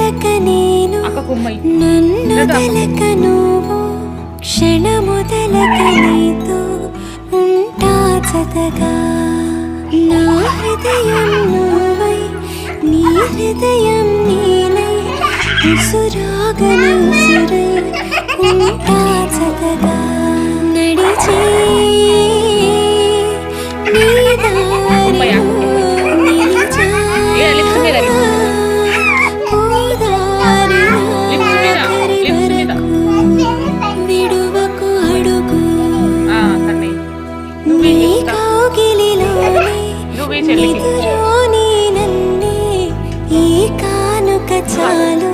వదలక నేను నన్నొదలక నువ్వు క్షణముదలక నీతో ఉంటా జతగా నా హృదయం నువ్వై నీ హృదయం నేనై ఉసురాగని ఉసురై ఉంటా జతగా నడిచే నీ దారిలో నిలిచా విడువకు అడుగు నీ కౌగిలిలోనే నిదురోని నన్నే ఈ కానుక చాలు